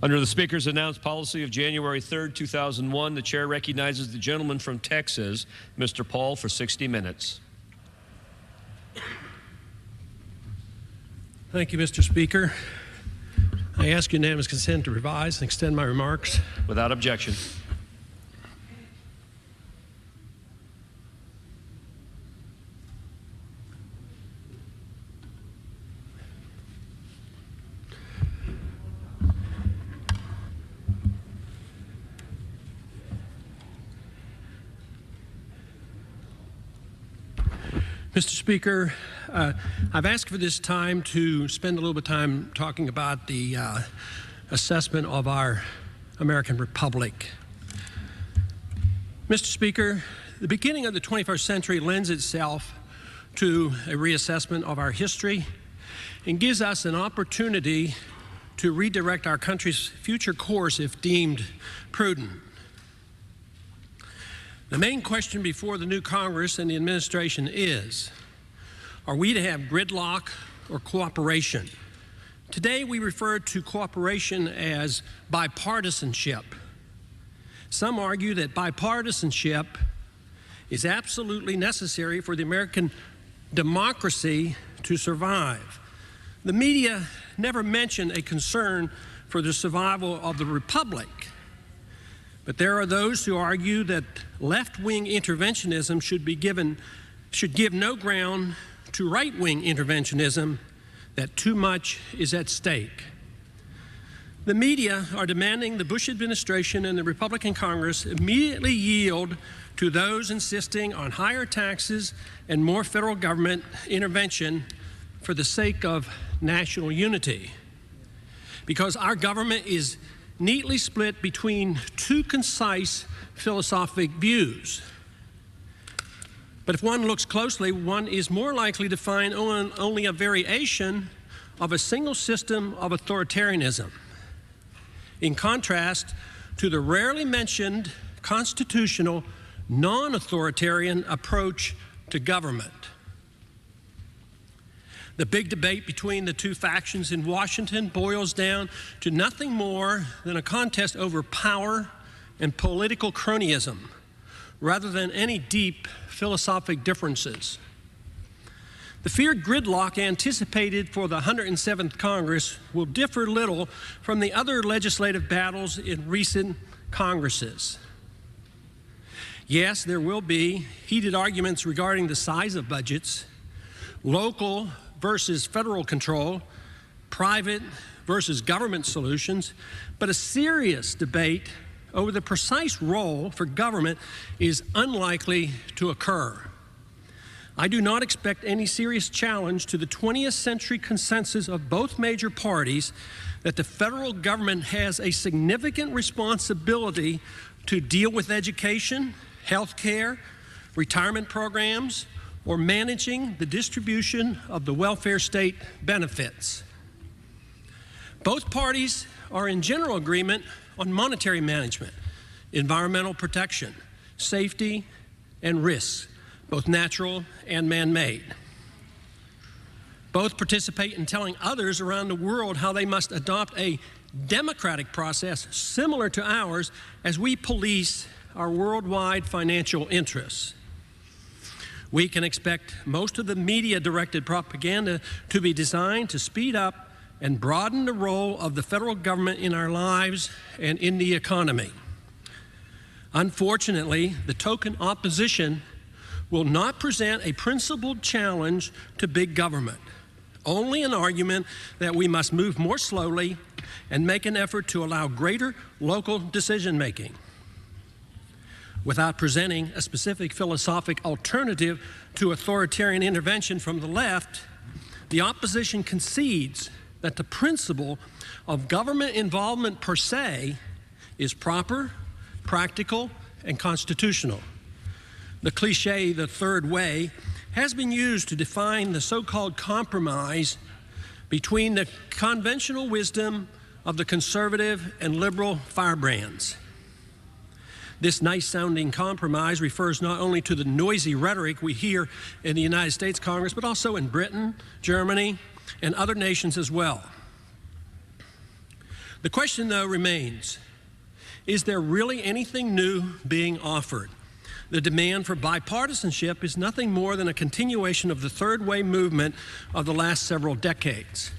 Under the Speaker's announced policy of January 3rd, 2001, the Chair recognizes the gentleman from Texas, Mr. Paul, for 60 minutes. Thank you, Mr. Speaker. I ask unanimous consent to revise and extend my remarks. Without objection. Mr. Speaker, I've asked for this time to spend a little bit of time talking about the assessment of our American Republic. Mr. Speaker, the beginning of the 21st century lends itself to a reassessment of our history and gives us an opportunity to redirect our country's future course if deemed prudent. The main question before the new Congress and the administration is, are we to have gridlock or cooperation? Today we refer to cooperation as bipartisanship. Some argue that bipartisanship is absolutely necessary for the American democracy to survive. The media never mentioned a concern for the survival of the republic. But there are those who argue that left-wing interventionism should give no ground to right-wing interventionism, that too much is at stake. The media are demanding the Bush administration and the Republican Congress immediately yield to those insisting on higher taxes and more federal government intervention for the sake of national unity. Because our government is neatly split between two concise philosophic views. But if one looks closely, one is more likely to find only a variation of a single system of authoritarianism, in contrast to the rarely mentioned constitutional, non-authoritarian approach to government. The big debate between the two factions in Washington boils down to nothing more than a contest over power and political cronyism, rather than any deep philosophic differences. The feared gridlock anticipated for the 107th Congress will differ little from the other legislative battles in recent Congresses. Yes, there will be heated arguments regarding the size of budgets, local versus federal control, private versus government solutions, but a serious debate over the precise role for government is unlikely to occur. I do not expect any serious challenge to the 20th century consensus of both major parties that the federal government has a significant responsibility to deal with education, health care, retirement programs, or managing the distribution of the welfare state benefits. Both parties are in general agreement on monetary management, environmental protection, safety, and risks, both natural and man-made. Both participate in telling others around the world how they must adopt a democratic process similar to ours as we police our worldwide financial interests. We can expect most of the media-directed propaganda to be designed to speed up and broaden the role of the federal government in our lives and in the economy. Unfortunately, the token opposition will not present a principled challenge to big government, only an argument that we must move more slowly and make an effort to allow greater local decision-making. Without presenting a specific philosophic alternative to authoritarian intervention from the left, the opposition concedes that the principle of government involvement per se is proper, practical, and constitutional. The cliche, the third way, has been used to define the so-called compromise between the conventional wisdom of the conservative and liberal firebrands. This nice-sounding compromise refers not only to the noisy rhetoric we hear in the United States Congress, but also in Britain, Germany, and other nations as well. The question, though, remains, is there really anything new being offered? The demand for bipartisanship is nothing more than a continuation of the third way movement of the last several decades.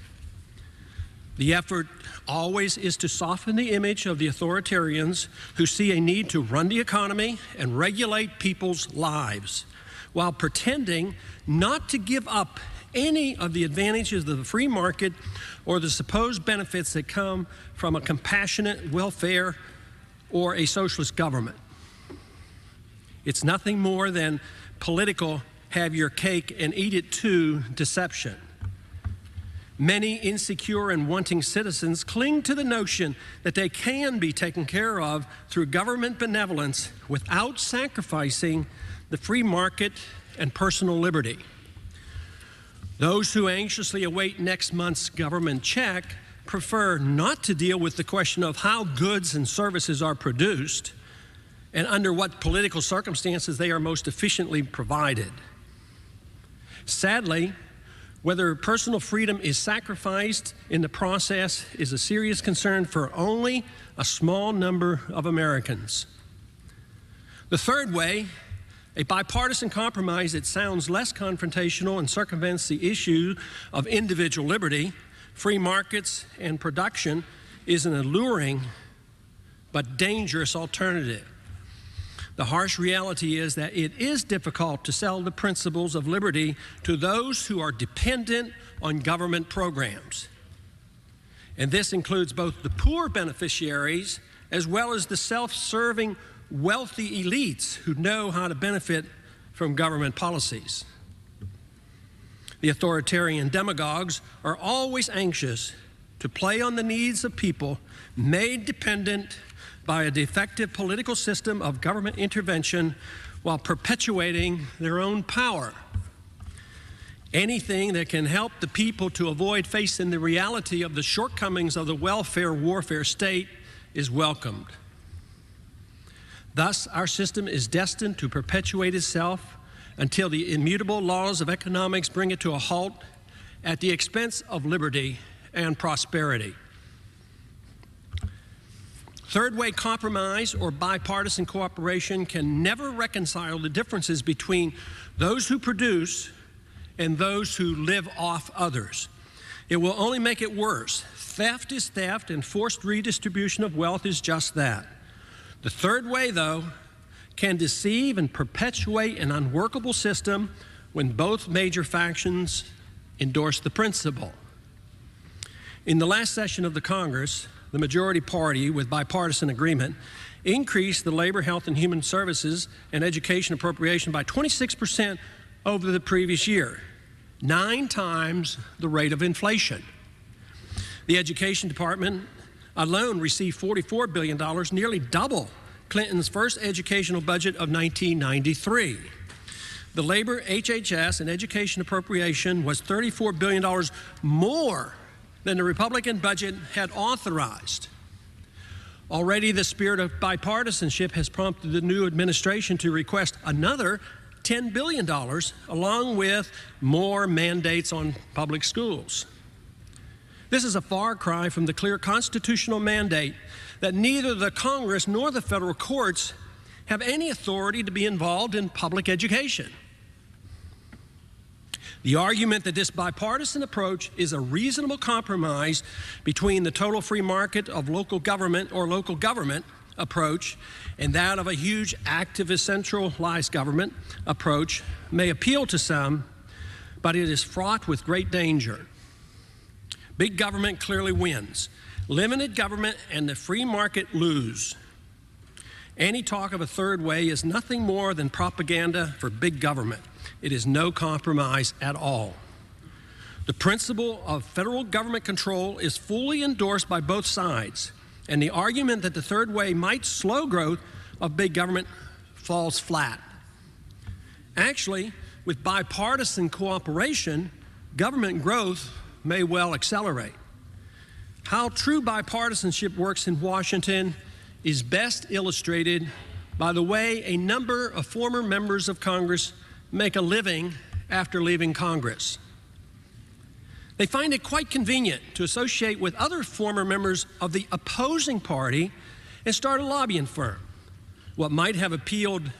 The effort always is to soften the image of the authoritarians who see a need to run the economy and regulate people's lives, while pretending not to give up any of the advantages of the free market or the supposed benefits that come from a compassionate welfare or a socialist government. It's nothing more than political have your cake and eat it too deception. Many insecure and wanting citizens cling to the notion that they can be taken care of through government benevolence without sacrificing the free market and personal liberty. Those who anxiously await next month's government check prefer not to deal with the question of how goods and services are produced and under what political circumstances they are most efficiently provided. Sadly, whether personal freedom is sacrificed in the process is a serious concern for only a small number of Americans. The third way, a bipartisan compromise that sounds less confrontational and circumvents the issue of individual liberty, free markets, and production, is an alluring but dangerous alternative. The harsh reality is that it is difficult to sell the principles of liberty to those who are dependent on government programs. And this includes both the poor beneficiaries as well as the self-serving wealthy elites who know how to benefit from government policies. The authoritarian demagogues are always anxious to play on the needs of people made dependent by a defective political system of government intervention while perpetuating their own power. Anything that can help the people to avoid facing the reality of the shortcomings of the welfare warfare state is welcomed. Thus, our system is destined to perpetuate itself until the immutable laws of economics bring it to a halt at the expense of liberty and prosperity. Third-way compromise or bipartisan cooperation can never reconcile the differences between those who produce and those who live off others. It will only make it worse. Theft is theft, and forced redistribution of wealth is just that. The third way, though, can deceive and perpetuate an unworkable system when both major factions endorse the principle. In the last session of the Congress, the majority party, with bipartisan agreement, increased the labor, health, and human services and education appropriation by 26% over the previous year, 9 times the rate of inflation. The Education Department alone received $44 billion, nearly double Clinton's first educational budget of 1993. The labor, HHS, and education appropriation was $34 billion more than the Republican budget had authorized. Already the spirit of bipartisanship has prompted the new administration to request another $10 billion, along with more mandates on public schools. This is a far cry from the clear constitutional mandate that neither the Congress nor the federal courts have any authority to be involved in public education. The argument that this bipartisan approach is a reasonable compromise between the total free market of local government or local government approach and that of a huge activist centralized government approach may appeal to some, but it is fraught with great danger. Big government clearly wins. Limited government and the free market lose. Any talk of a third way is nothing more than propaganda for big government. It is no compromise at all. The principle of federal government control is fully endorsed by both sides, and the argument that the third way might slow growth of big government falls flat. Actually, with bipartisan cooperation, government growth may well accelerate. How true bipartisanship works in Washington is best illustrated by the way a number of former members of Congress make a living after leaving Congress. They find it quite convenient to associate with other former members of the opposing party and start a lobbying firm. What might have appeared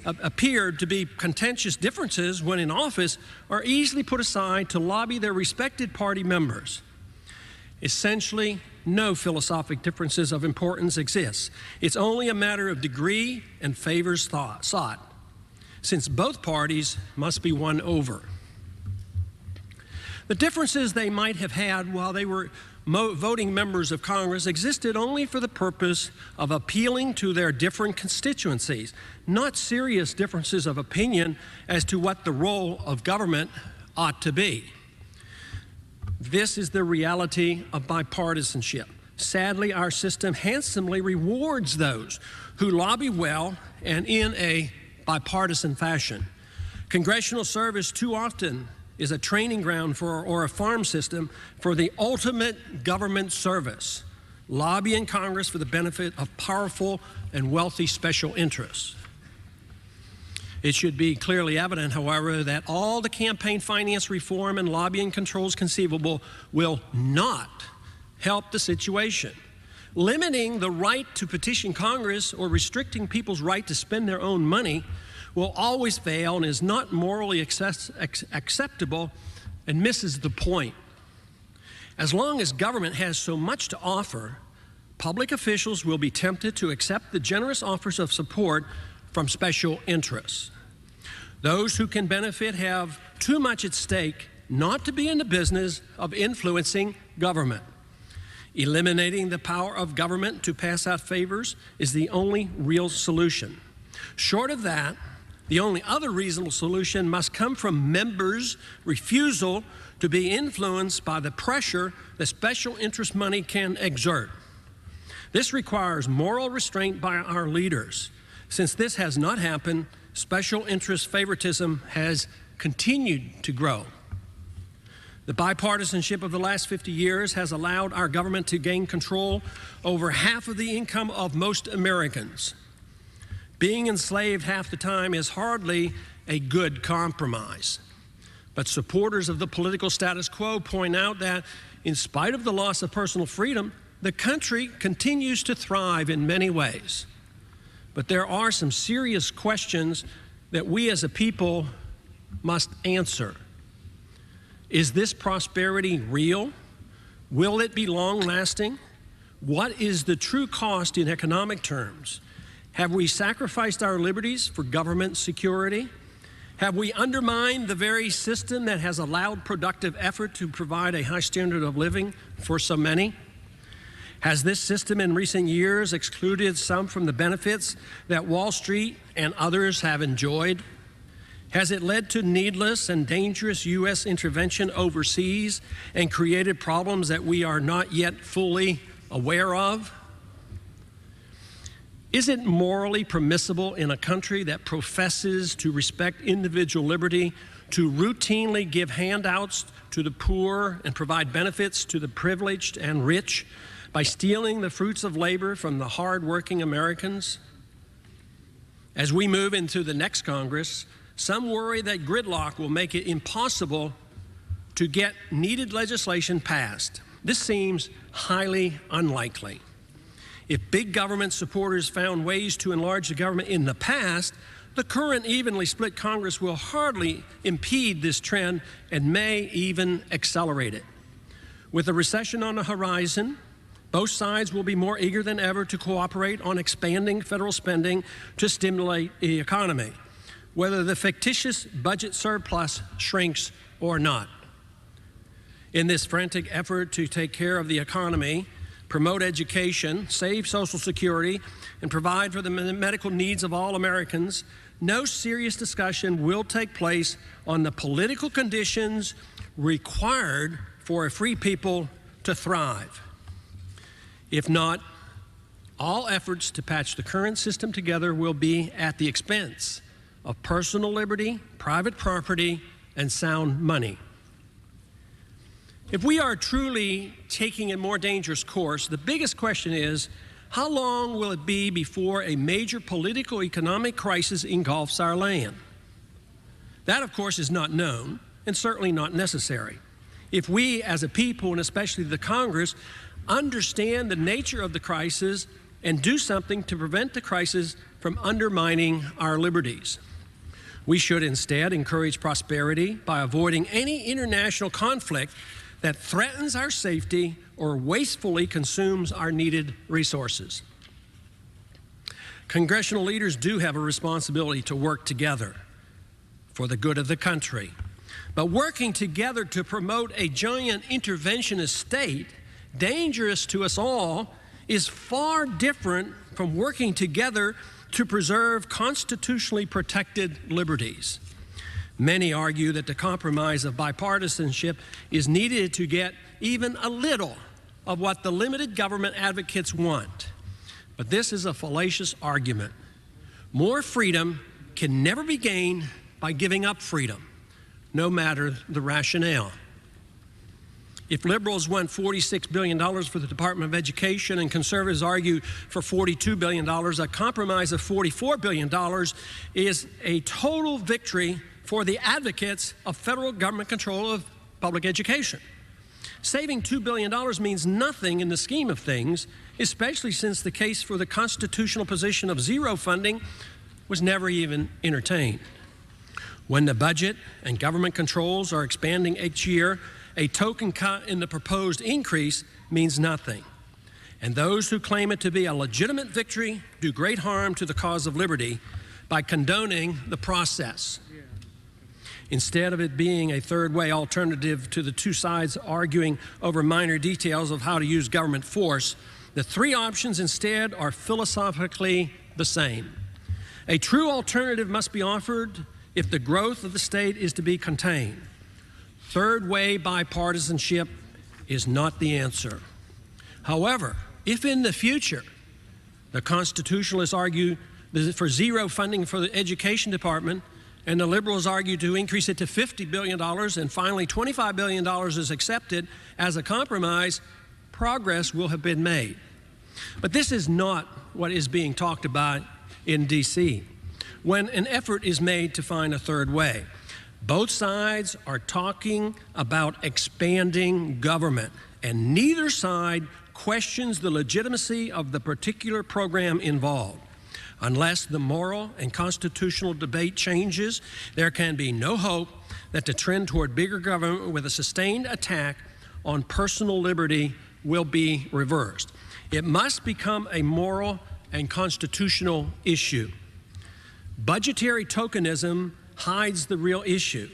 to be contentious differences when in office are easily put aside to lobby their respected party members. Essentially, no philosophic differences of importance exist. It's only a matter of degree and favors sought, since both parties must be won over. The differences they might have had while they were voting members of Congress existed only for the purpose of appealing to their different constituencies, not serious differences of opinion as to what the role of government ought to be. This is the reality of bipartisanship. Sadly, our system handsomely rewards those who lobby well and in a bipartisan fashion. Congressional service too often is a training ground or a farm system for the ultimate government service, lobbying Congress for the benefit of powerful and wealthy special interests. It should be clearly evident, however, that all the campaign finance reform and lobbying controls conceivable will not help the situation. Limiting the right to petition Congress or restricting people's right to spend their own money will always fail and is not morally acceptable and misses the point. As long as government has so much to offer, public officials will be tempted to accept the generous offers of support from special interests. Those who can benefit have too much at stake not to be in the business of influencing government. Eliminating the power of government to pass out favors is the only real solution. Short of that, the only other reasonable solution must come from members' refusal to be influenced by the pressure that special interest money can exert. This requires moral restraint by our leaders. Since this has not happened, special interest favoritism has continued to grow. The bipartisanship of the last 50 years has allowed our government to gain control over half of the income of most Americans. Being enslaved half the time is hardly a good compromise. But supporters of the political status quo point out that, in spite of the loss of personal freedom, the country continues to thrive in many ways. But there are some serious questions that we as a people must answer. Is this prosperity real? Will it be long-lasting? What is the true cost in economic terms? Have we sacrificed our liberties for government security? Have we undermined the very system that has allowed productive effort to provide a high standard of living for so many? Has this system in recent years excluded some from the benefits that Wall Street and others have enjoyed? Has it led to needless and dangerous U.S. intervention overseas and created problems that we are not yet fully aware of? Is it morally permissible in a country that professes to respect individual liberty to routinely give handouts to the poor and provide benefits to the privileged and rich by stealing the fruits of labor from the hard-working Americans? As we move into the next Congress, some worry that gridlock will make it impossible to get needed legislation passed. This seems highly unlikely. If big government supporters found ways to enlarge the government in the past, the current evenly split Congress will hardly impede this trend and may even accelerate it. With a recession on the horizon, both sides will be more eager than ever to cooperate on expanding federal spending to stimulate the economy, whether the fictitious budget surplus shrinks or not. In this frantic effort to take care of the economy, promote education, save Social Security, and provide for the medical needs of all Americans, no serious discussion will take place on the political conditions required for a free people to thrive. If not, all efforts to patch the current system together will be at the expense of personal liberty, private property, and sound money. If we are truly taking a more dangerous course, the biggest question is, how long will it be before a major political economic crisis engulfs our land? That, of course, is not known and certainly not necessary. if we as a people, and especially the Congress, understand the nature of the crisis and do something to prevent the crisis from undermining our liberties. We should instead encourage prosperity by avoiding any international conflict that threatens our safety or wastefully consumes our needed resources. Congressional leaders do have a responsibility to work together for the good of the country. But working together to promote a giant interventionist state, dangerous to us all, is far different from working together to preserve constitutionally protected liberties. Many argue that the compromise of bipartisanship is needed to get even a little of what the limited government advocates want. But this is a fallacious argument. More freedom can never be gained by giving up freedom, no matter the rationale. If liberals want $46 billion for the Department of Education and conservatives argue for $42 billion, a compromise of $44 billion is a total victory for the advocates of federal government control of public education. Saving $2 billion means nothing in the scheme of things, especially since the case for the constitutional position of zero funding was never even entertained. When the budget and government controls are expanding each year, a token cut in the proposed increase means nothing. And those who claim it to be a legitimate victory do great harm to the cause of liberty by condoning the process. Instead of it being a third-way alternative to the two sides arguing over minor details of how to use government force, the three options instead are philosophically the same. A true alternative must be offered if the growth of the state is to be contained. Third-way bipartisanship is not the answer. However, if in the future the constitutionalists argue for zero funding for the education department and the liberals argue to increase it to $50 billion and finally $25 billion is accepted as a compromise, progress will have been made. But this is not what is being talked about in D.C. when an effort is made to find a third way. Both sides are talking about expanding government, and neither side questions the legitimacy of the particular program involved. Unless the moral and constitutional debate changes, there can be no hope that the trend toward bigger government with a sustained attack on personal liberty will be reversed. It must become a moral and constitutional issue. Budgetary tokenism hides the real issue.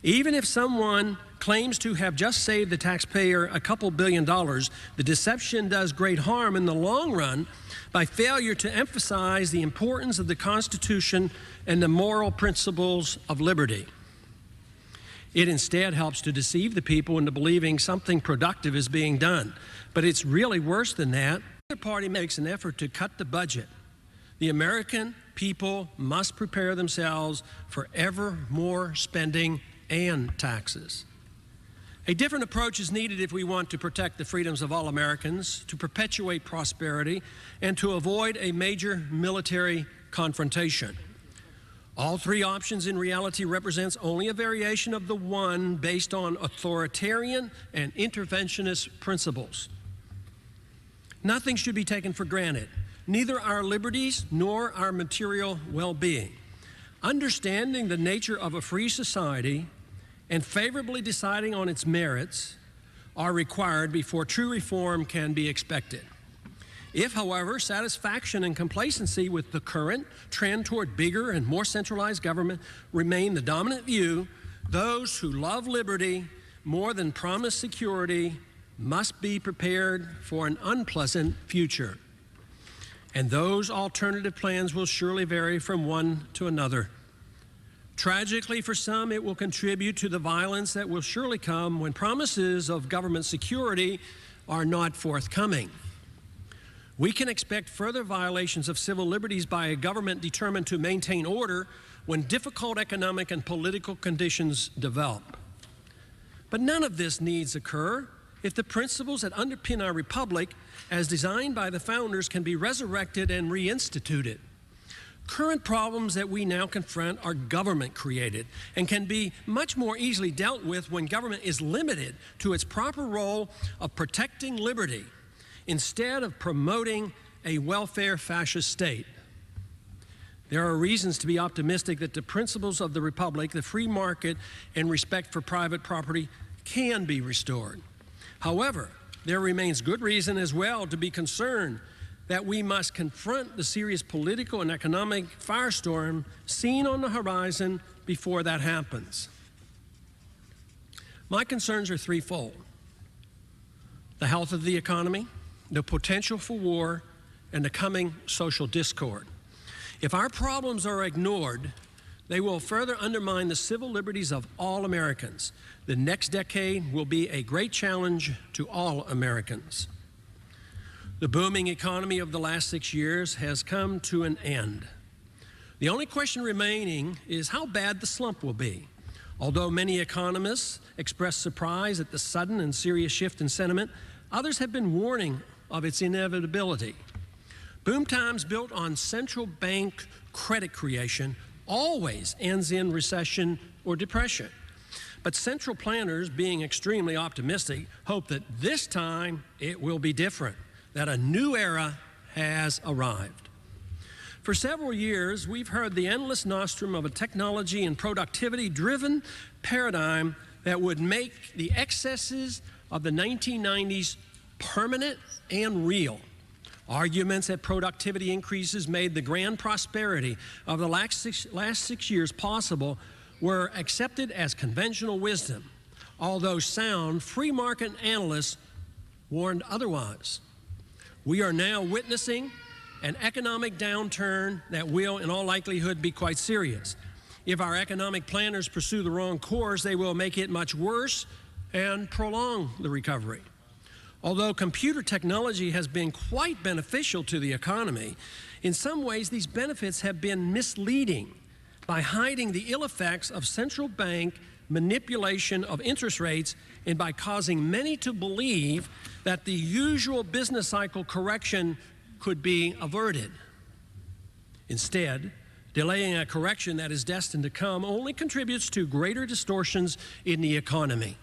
Even if someone claims to have just saved the taxpayer a couple $billion, the deception does great harm in the long run by failure to emphasize the importance of the Constitution and the moral principles of liberty. It instead helps to deceive the people into believing something productive is being done. But it's really worse than that. The party makes an effort to cut the budget. The American people must prepare themselves for ever more spending and taxes. A different approach is needed if we want to protect the freedoms of all Americans, to perpetuate prosperity, and to avoid a major military confrontation. All three options in reality represents only a variation of the one based on authoritarian and interventionist principles. Nothing should be taken for granted, neither our liberties nor our material well-being. Understanding the nature of a free society and favorably deciding on its merits are required before true reform can be expected. If, however, satisfaction and complacency with the current trend toward bigger and more centralized government remain the dominant view, those who love liberty more than promise security must be prepared for an unpleasant future. And those alternative plans will surely vary from one to another. Tragically for some, it will contribute to the violence that will surely come when promises of government security are not forthcoming. We can expect further violations of civil liberties by a government determined to maintain order when difficult economic and political conditions develop. But none of this needs occur if the principles that underpin our republic, as designed by the founders, can be resurrected and reinstituted. Current problems that we now confront are government-created and can be much more easily dealt with when government is limited to its proper role of protecting liberty instead of promoting a welfare fascist state. There are reasons to be optimistic that the principles of the Republic, the free market, and respect for private property can be restored. However, there remains good reason as well to be concerned that we must confront the serious political and economic firestorm seen on the horizon before that happens. My concerns are threefold: the health of the economy, the potential for war, and the coming social discord. If our problems are ignored, they will further undermine the civil liberties of all Americans. The next decade will be a great challenge to all Americans. The booming economy of the last 6 years has come to an end. The only question remaining is how bad the slump will be. Although many economists express surprise at the sudden and serious shift in sentiment, others have been warning of its inevitability. Boom times built on central bank credit creation always ends in recession or depression. But central planners, being extremely optimistic, hope that this time it will be different, that a new era has arrived. For several years, we've heard the endless nostrum of a technology and productivity-driven paradigm that would make the excesses of the 1990s permanent and real. Arguments that productivity increases made the grand prosperity of the last six years possible were accepted as conventional wisdom, although sound free market analysts warned otherwise. We are now witnessing an economic downturn that will, in all likelihood, be quite serious. If our economic planners pursue the wrong course, they will make it much worse and prolong the recovery. Although computer technology has been quite beneficial to the economy, in some ways these benefits have been misleading by hiding the ill effects of central bank manipulation of interest rates and by causing many to believe that the usual business cycle correction could be averted. Instead, delaying a correction that is destined to come only contributes to greater distortions in the economy,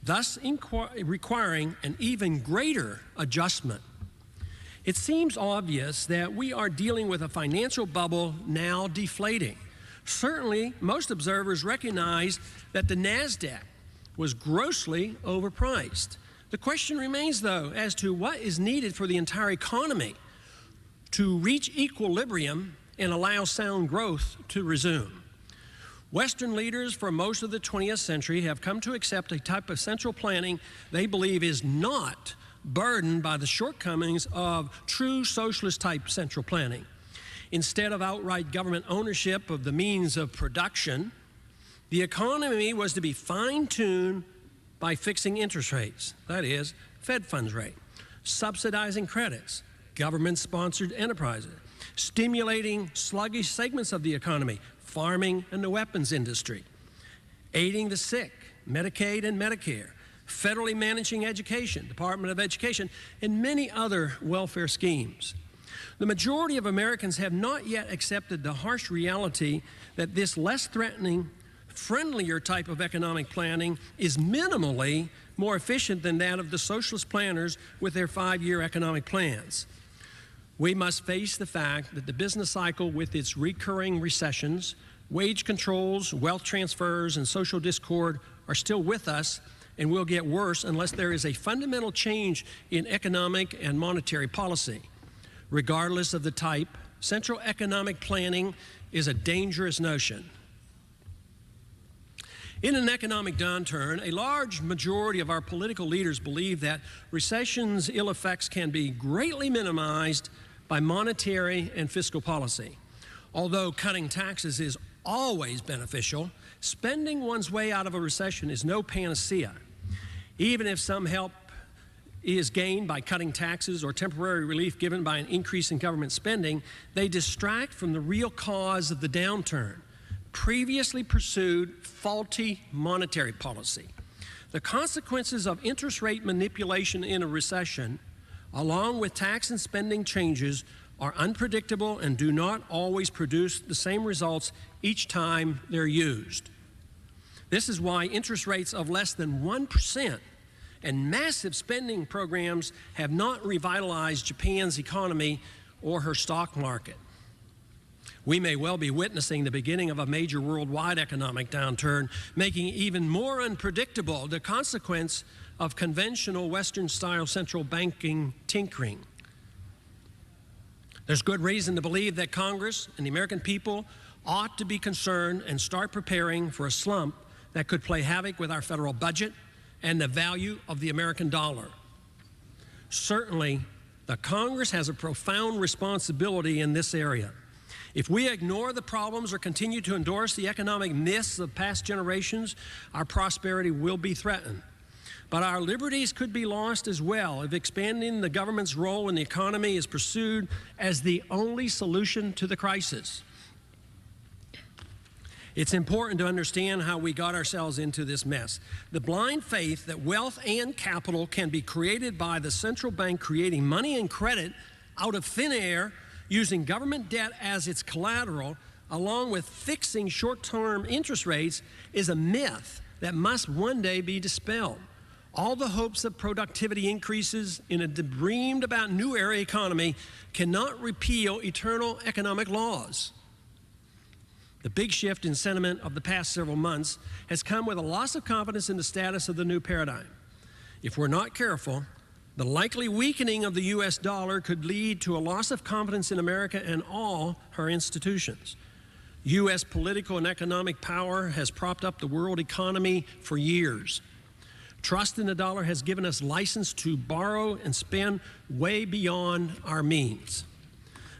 thus requiring an even greater adjustment. It seems obvious that we are dealing with a financial bubble now deflating. Certainly, most observers recognize that the NASDAQ was grossly overpriced. The question remains, though, as to what is needed for the entire economy to reach equilibrium and allow sound growth to resume. Western leaders for most of the 20th century have come to accept a type of central planning they believe is not burdened by the shortcomings of true socialist-type central planning. Instead of outright government ownership of the means of production, the economy was to be fine-tuned by fixing interest rates, that is, Fed funds rate, subsidizing credits, government-sponsored enterprises, stimulating sluggish segments of the economy, farming and the weapons industry, aiding the sick, Medicaid and Medicare, federally managing education, Department of Education, and many other welfare schemes. The majority of Americans have not yet accepted the harsh reality that this less threatening, friendlier type of economic planning is minimally more efficient than that of the socialist planners with their 5-year economic plans. We must face the fact that the business cycle with its recurring recessions, wage controls, wealth transfers, and social discord are still with us and will get worse unless there is a fundamental change in economic and monetary policy. Regardless of the type, central economic planning is a dangerous notion. In an economic downturn, a large majority of our political leaders believe that recession's ill effects can be greatly minimized by monetary and fiscal policy. Although cutting taxes is always beneficial, spending one's way out of a recession is no panacea. Even if some help is gained by cutting taxes or temporary relief given by an increase in government spending, they distract from the real cause of the downturn: previously pursued faulty monetary policy. The consequences of interest rate manipulation in a recession, along with tax and spending changes, are unpredictable and do not always produce the same results each time they're used. This is why interest rates of less than 1% and massive spending programs have not revitalized Japan's economy or her stock market. We may well be witnessing the beginning of a major worldwide economic downturn, making even more unpredictable the consequence of conventional Western-style central banking tinkering. There's good reason to believe that Congress and the American people ought to be concerned and start preparing for a slump that could play havoc with our federal budget and the value of the American dollar. Certainly, the Congress has a profound responsibility in this area. If we ignore the problems or continue to endorse the economic myths of past generations, our prosperity will be threatened. But our liberties could be lost as well if expanding the government's role in the economy is pursued as the only solution to the crisis. It's important to understand how we got ourselves into this mess. The blind faith that wealth and capital can be created by the central bank creating money and credit out of thin air, using government debt as its collateral, along with fixing short-term interest rates, is a myth that must one day be dispelled. All the hopes of productivity increases in a dreamed about new era economy cannot repeal eternal economic laws. The big shift in sentiment of the past several months has come with a loss of confidence in the status of the new paradigm. If we're not careful, the likely weakening of the U.S. dollar could lead to a loss of confidence in America and all her institutions. U.S. political and economic power has propped up the world economy for years. Trust in the dollar has given us license to borrow and spend way beyond our means.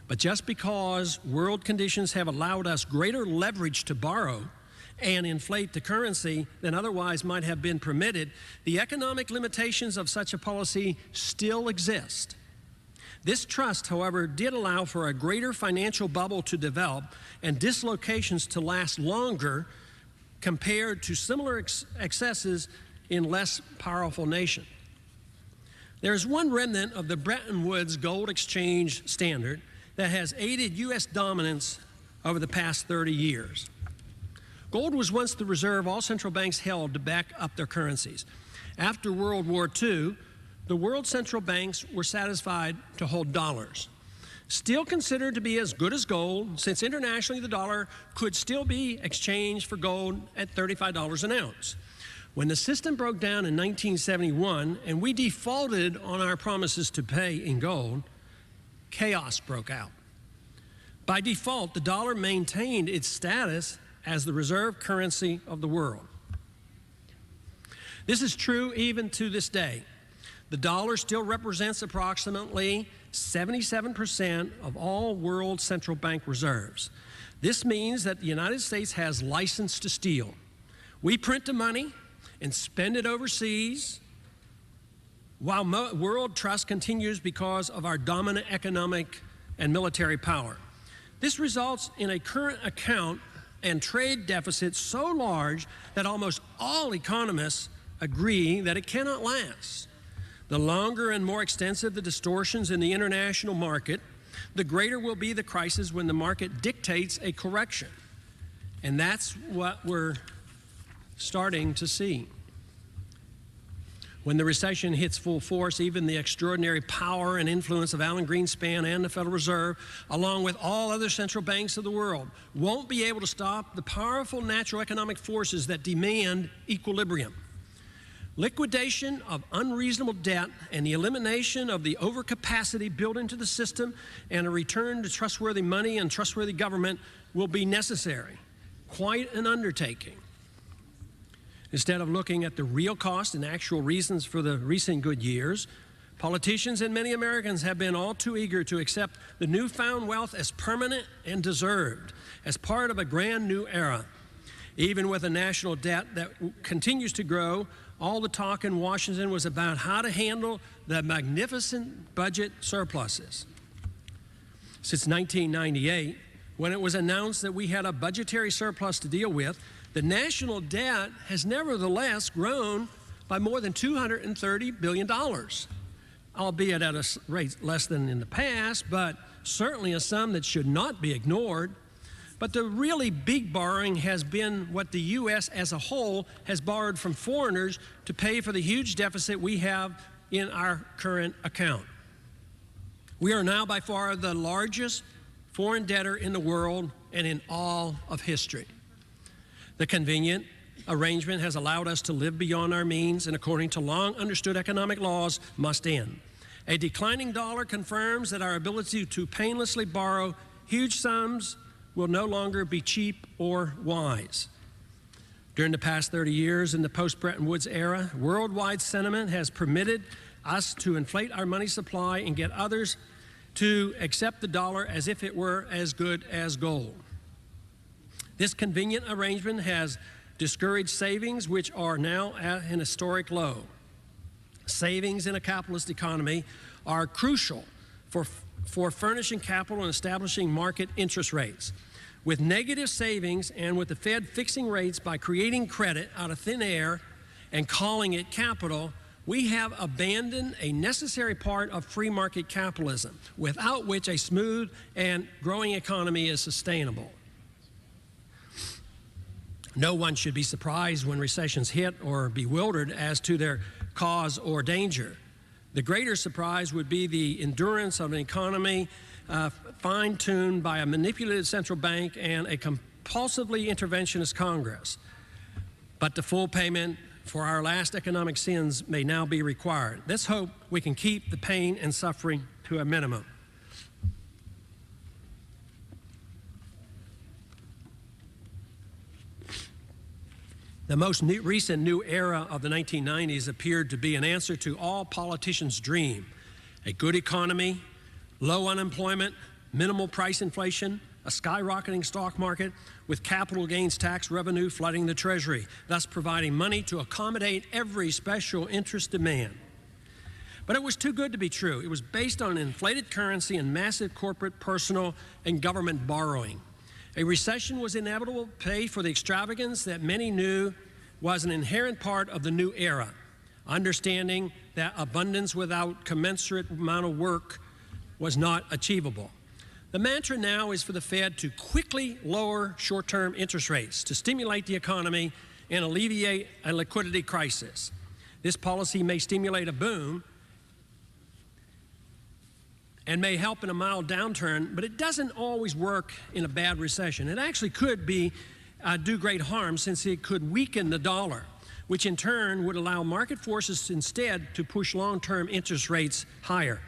But just because world conditions have allowed us greater leverage to borrow and inflate the currency than otherwise might have been permitted, the economic limitations of such a policy still exist. This trust, however, did allow for a greater financial bubble to develop and dislocations to last longer compared to similar excesses in less powerful nations. There is one remnant of the Bretton Woods gold exchange standard that has aided U.S. dominance over the past 30 years. Gold was once the reserve all central banks held to back up their currencies. After World War II, the world central banks were satisfied to hold dollars, still considered to be as good as gold, since internationally the dollar could still be exchanged for gold at $35 an ounce. When the system broke down in 1971 and we defaulted on our promises to pay in gold, chaos broke out. By default, the dollar maintained its status as the reserve currency of the world. This is true even to this day. The dollar still represents approximately 77% of all world central bank reserves. This means that the United States has license to steal. We print the money and spend it overseas, while world trust continues because of our dominant economic and military power. This results in a current account and trade deficit so large that almost all economists agree that it cannot last. The longer and more extensive the distortions in the international market, the greater will be the crisis when the market dictates a correction. And that's what we're starting to see. When the recession hits full force, even the extraordinary power and influence of Alan Greenspan and the Federal Reserve, along with all other central banks of the world, won't be able to stop the powerful natural economic forces that demand equilibrium. Liquidation of unreasonable debt and the elimination of the overcapacity built into the system and a return to trustworthy money and trustworthy government will be necessary. Quite an undertaking. Instead of looking at the real cost and actual reasons for the recent good years, politicians and many Americans have been all too eager to accept the newfound wealth as permanent and deserved, as part of a grand new era. Even with a national debt that continues to grow, all the talk in Washington was about how to handle the magnificent budget surpluses. Since 1998, when it was announced that we had a budgetary surplus to deal with, the national debt has nevertheless grown by more than $230 billion. albeit at a rate less than in the past, but certainly a sum that should not be ignored. But the really big borrowing has been what the U.S. as a whole has borrowed from foreigners to pay for the huge deficit we have in our current account. We are now by far the largest foreign debtor in the world and in all of history. The convenient arrangement has allowed us to live beyond our means and, according to long understood economic laws, must end. A declining dollar confirms that our ability to painlessly borrow huge sums will no longer be cheap or wise. During the past 30 years in the post-Bretton Woods era, worldwide sentiment has permitted us to inflate our money supply and get others to accept the dollar as if it were as good as gold. This convenient arrangement has discouraged savings, which are now at an historic low. Savings in a capitalist economy are crucial for furnishing capital and establishing market interest rates. With negative savings and with the Fed fixing rates by creating credit out of thin air and calling it capital, we have abandoned a necessary part of free market capitalism, without which a smooth and growing economy is sustainable. No one should be surprised when recessions hit or bewildered as to their cause or danger. The greater surprise would be the endurance of an economy fine-tuned by a manipulated central bank and a compulsively interventionist Congress. But the full payment for our last economic sins may now be required. Let's hope we can keep the pain and suffering to a minimum. The most recent new era of the 1990s appeared to be an answer to all politicians' dream: a good economy, low unemployment, minimal price inflation, a skyrocketing stock market with capital gains tax revenue flooding the Treasury, thus providing money to accommodate every special interest demand. But it was too good to be true. It was based on an inflated currency and massive corporate, personal, and government borrowing. A recession was inevitable to pay for the extravagance that many knew was an inherent part of the new era, understanding that abundance without commensurate amount of work was not achievable. The mantra now is for the Fed to quickly lower short-term interest rates to stimulate the economy and alleviate a liquidity crisis. This policy may stimulate a boom and may help in a mild downturn, but it doesn't always work in a bad recession. It actually could do great harm, since it could weaken the dollar, which in turn would allow market forces instead to push long-term interest rates higher.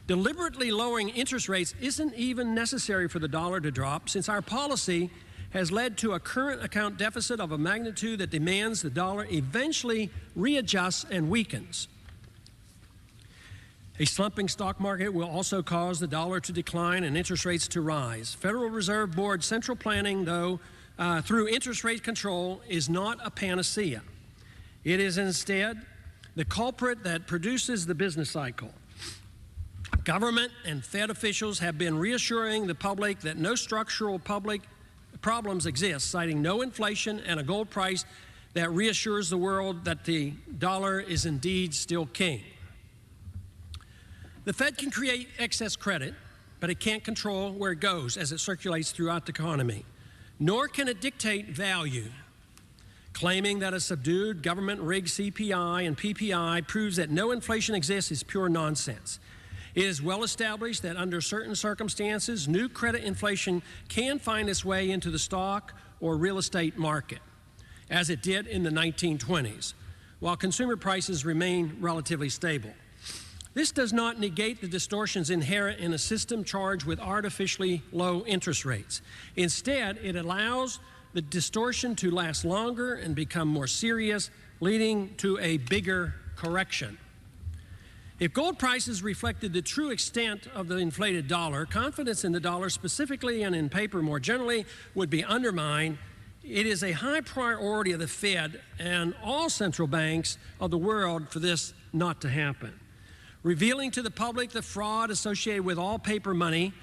Deliberately lowering interest rates isn't even necessary for the dollar to drop, since our policy has led to a current account deficit of a magnitude that demands the dollar eventually readjusts and weakens. A slumping stock market will also cause the dollar to decline and interest rates to rise. Federal Reserve Board central planning, though, through interest rate control, is not a panacea. It is instead the culprit that produces the business cycle. Government and Fed officials have been reassuring the public that no structural public problems exist, citing no inflation and a gold price that reassures the world that the dollar is indeed still king. The Fed can create excess credit, but it can't control where it goes as it circulates throughout the economy. Nor can it dictate value. Claiming that a subdued government-rigged CPI and PPI proves that no inflation exists is pure nonsense. It is well established that under certain circumstances, new credit inflation can find its way into the stock or real estate market, as it did in the 1920s, while consumer prices remain relatively stable. This does not negate the distortions inherent in a system charged with artificially low interest rates. Instead, it allows the distortion to last longer and become more serious, leading to a bigger correction. If gold prices reflected the true extent of the inflated dollar, confidence in the dollar specifically and in paper more generally would be undermined. It is a high priority of the Fed and all central banks of the world for this not to happen. Revealing to the public the fraud associated with all paper money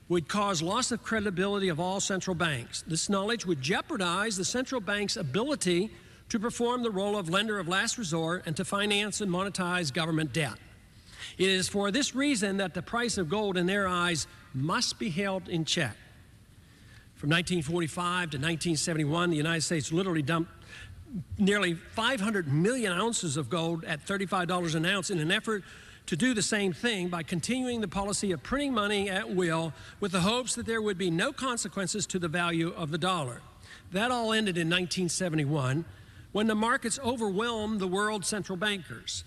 would cause loss of credibility of all central banks. This knowledge would jeopardize the central bank's ability to perform the role of lender of last resort and to finance and monetize government debt. It is for this reason that the price of gold in their eyes must be held in check. From 1945 to 1971, the United States literally dumped nearly 500 million ounces of gold at $35 an ounce in an effort to do the same thing by continuing the policy of printing money at will with the hopes that there would be no consequences to the value of the dollar. That all ended in 1971 when the markets overwhelmed the world's central bankers.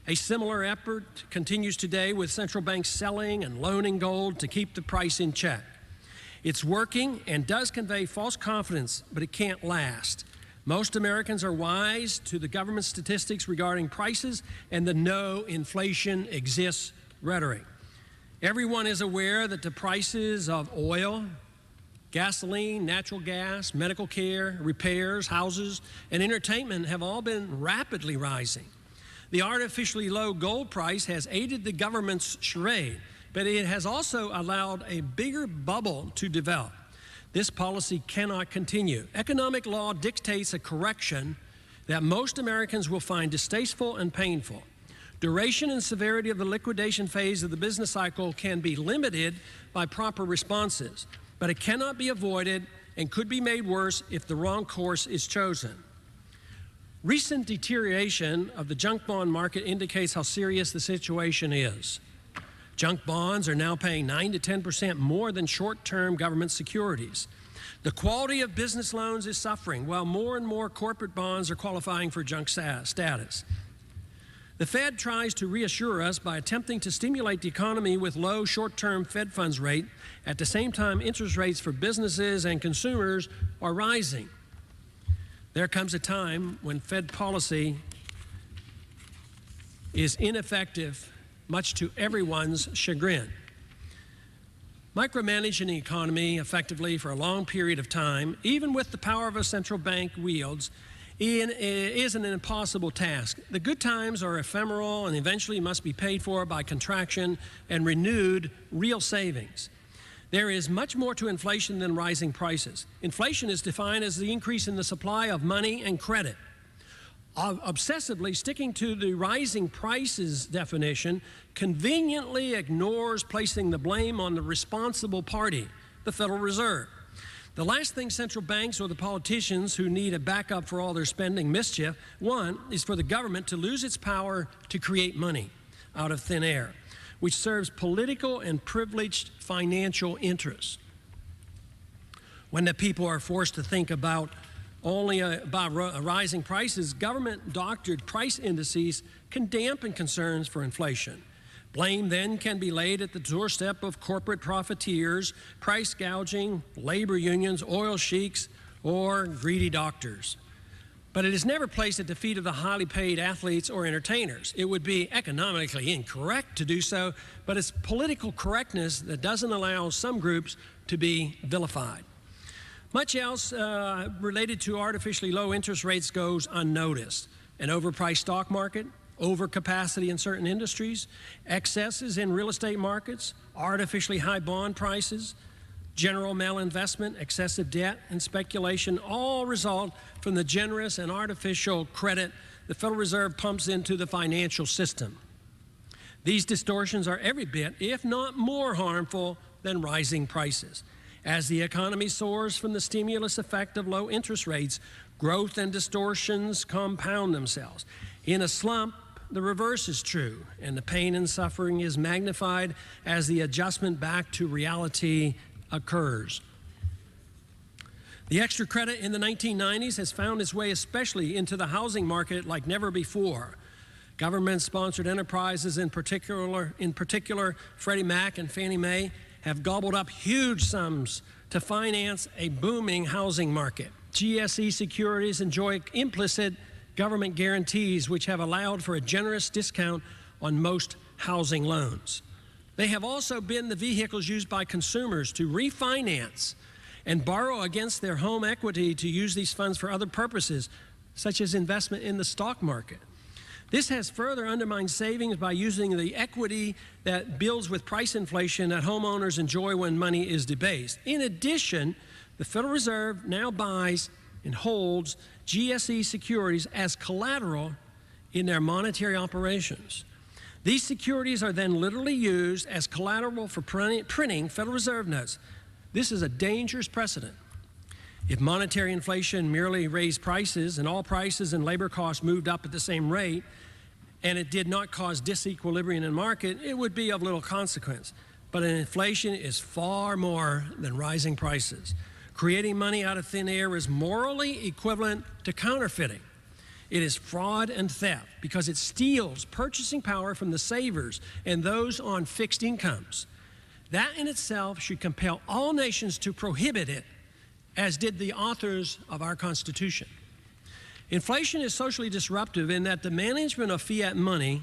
A similar effort continues today with central banks selling and loaning gold to keep the price in check. It's working and does convey false confidence, but it can't last. Most Americans are wise to the government statistics regarding prices and the no inflation exists rhetoric. Everyone is aware that the prices of oil, gasoline, natural gas, medical care, repairs, houses, and entertainment have all been rapidly rising. The artificially low gold price has aided the government's charade, but it has also allowed a bigger bubble to develop. This policy cannot continue. Economic law dictates a correction that most Americans will find distasteful and painful. Duration and severity of the liquidation phase of the business cycle can be limited by proper responses, but it cannot be avoided and could be made worse if the wrong course is chosen. Recent deterioration of the junk bond market indicates how serious the situation is. Junk bonds are now paying 9 to 10% more than short-term government securities. The quality of business loans is suffering, while more and more corporate bonds are qualifying for junk status. The Fed tries to reassure us by attempting to stimulate the economy with low short-term Fed funds rate. At the same time, interest rates for businesses and consumers are rising. There comes a time when Fed policy is ineffective, much to everyone's chagrin. Micromanaging the economy effectively for a long period of time, even with the power of a central bank wields, is an impossible task. The good times are ephemeral and eventually must be paid for by contraction and renewed real savings. There is much more to inflation than rising prices. Inflation is defined as the increase in the supply of money and credit. Obsessively sticking to the rising prices definition conveniently ignores placing the blame on the responsible party, the Federal Reserve. The last thing central banks or the politicians who need a backup for all their spending mischief want is for the government to lose its power to create money out of thin air, which serves political and privileged financial interests. When the people are forced to think about only about rising prices, government-doctored price indices can dampen concerns for inflation. Blame then can be laid at the doorstep of corporate profiteers, price gouging, labor unions, oil sheiks, or greedy doctors. But it is never placed at the feet of the highly paid athletes or entertainers. It would be economically incorrect to do so, but it's political correctness that doesn't allow some groups to be vilified. Much else related to artificially low interest rates goes unnoticed. An overpriced stock market, overcapacity in certain industries, excesses in real estate markets, artificially high bond prices, general malinvestment, excessive debt, and speculation all result from the generous and artificial credit the Federal Reserve pumps into the financial system. These distortions are every bit, if not more harmful than rising prices. As the economy soars from the stimulus effect of low interest rates, growth and distortions compound themselves. In a slump, the reverse is true, and the pain and suffering is magnified as the adjustment back to reality occurs. The extra credit in the 1990s has found its way especially into the housing market like never before. Government-sponsored enterprises, in particular Freddie Mac and Fannie Mae, have gobbled up huge sums to finance a booming housing market. GSE securities enjoy implicit government guarantees which have allowed for a generous discount on most housing loans. They have also been the vehicles used by consumers to refinance and borrow against their home equity to use these funds for other purposes, such as investment in the stock market. This has further undermined savings by using the equity that builds with price inflation that homeowners enjoy when money is debased. In addition, the Federal Reserve now buys and holds GSE securities as collateral in their monetary operations. These securities are then literally used as collateral for printing Federal Reserve notes. This is a dangerous precedent. If monetary inflation merely raised prices and all prices and labor costs moved up at the same rate, and it did not cause disequilibrium in the market, it would be of little consequence. But an inflation is far more than rising prices. Creating money out of thin air is morally equivalent to counterfeiting. It is fraud and theft because it steals purchasing power from the savers and those on fixed incomes. That in itself should compel all nations to prohibit it, as did the authors of our Constitution. Inflation is socially disruptive in that the management of fiat money,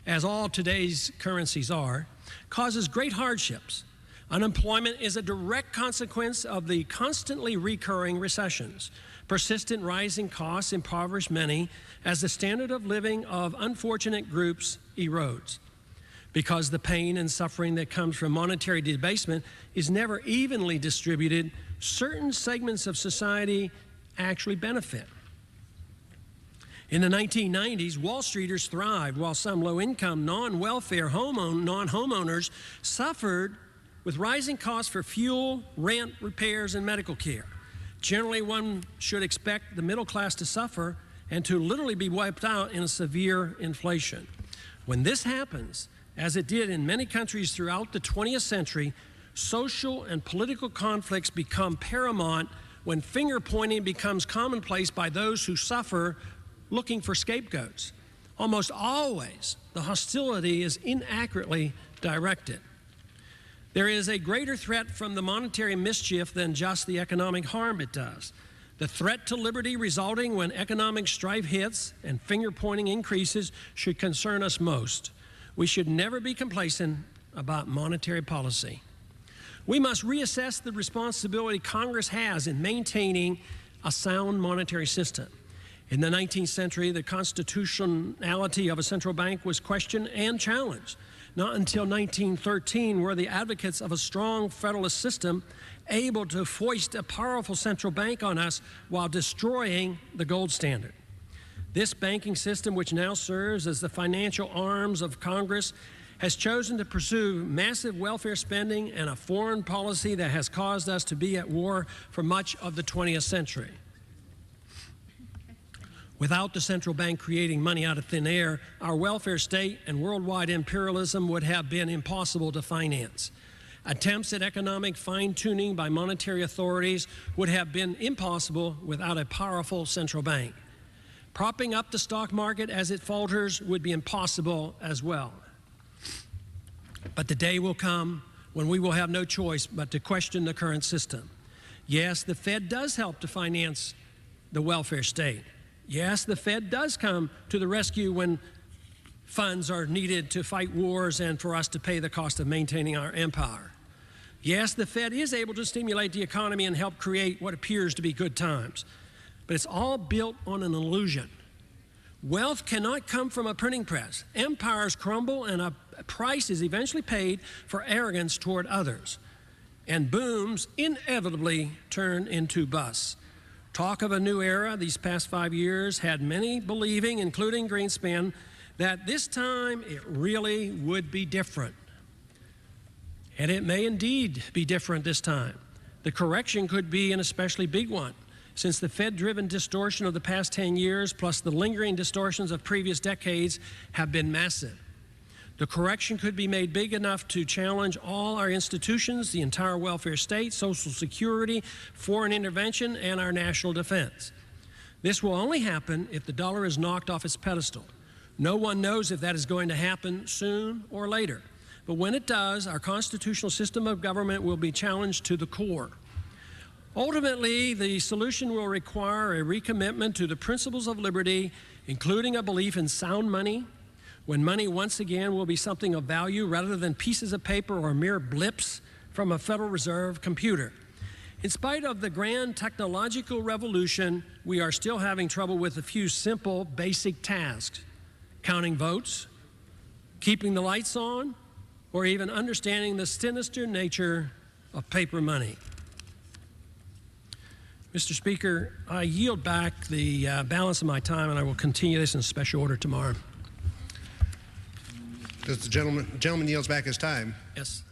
as all today's currencies are, causes great hardships. Unemployment is a direct consequence of the constantly recurring recessions. Persistent rising costs impoverish many as the standard of living of unfortunate groups erodes. Because the pain and suffering that comes from monetary debasement is never evenly distributed, certain segments of society actually benefit. In the 1990s, Wall Streeters thrived while some low-income, non-welfare non-homeowners suffered with rising costs for fuel, rent, repairs, and medical care. Generally, one should expect the middle class to suffer and to literally be wiped out in a severe inflation. When this happens, as it did in many countries throughout the 20th century, social and political conflicts become paramount when finger-pointing becomes commonplace by those who suffer looking for scapegoats. Almost always, the hostility is inaccurately directed. There is a greater threat from the monetary mischief than just the economic harm it does. The threat to liberty resulting when economic strife hits and finger-pointing increases should concern us most. We should never be complacent about monetary policy. We must reassess the responsibility Congress has in maintaining a sound monetary system. In the 19th century, the constitutionality of a central bank was questioned and challenged. Not until 1913 were the advocates of a strong federalist system able to foist a powerful central bank on us while destroying the gold standard. This banking system, which now serves as the financial arms of Congress, has chosen to pursue massive welfare spending and a foreign policy that has caused us to be at war for much of the 20th century. Without the central bank creating money out of thin air, our welfare state and worldwide imperialism would have been impossible to finance. Attempts at economic fine-tuning by monetary authorities would have been impossible without a powerful central bank. Propping up the stock market as it falters would be impossible as well. But the day will come when we will have no choice but to question the current system. Yes, the Fed does help to finance the welfare state. Yes, the Fed does come to the rescue when funds are needed to fight wars and for us to pay the cost of maintaining our empire. Yes, the Fed is able to stimulate the economy and help create what appears to be good times. But it's all built on an illusion. Wealth cannot come from a printing press. Empires crumble and a price is eventually paid for arrogance toward others. And booms inevitably turn into busts. Talk of a new era these past 5 years had many believing, including Greenspan, that this time it really would be different. And it may indeed be different this time. The correction could be an especially big one, since the Fed-driven distortion of the past 10 years plus the lingering distortions of previous decades have been massive. The correction could be made big enough to challenge all our institutions, the entire welfare state, Social Security, foreign intervention, and our national defense. This will only happen if the dollar is knocked off its pedestal. No one knows if that is going to happen soon or later. But when it does, our constitutional system of government will be challenged to the core. Ultimately, the solution will require a recommitment to the principles of liberty, including a belief in sound money, when money once again will be something of value rather than pieces of paper or mere blips from a Federal Reserve computer. In spite of the grand technological revolution, we are still having trouble with a few simple, basic tasks: counting votes, keeping the lights on, or even understanding the sinister nature of paper money. Mr. Speaker, I yield back the balance of my time, and I will continue this in special order tomorrow. Does the gentleman yields back his time. Yes.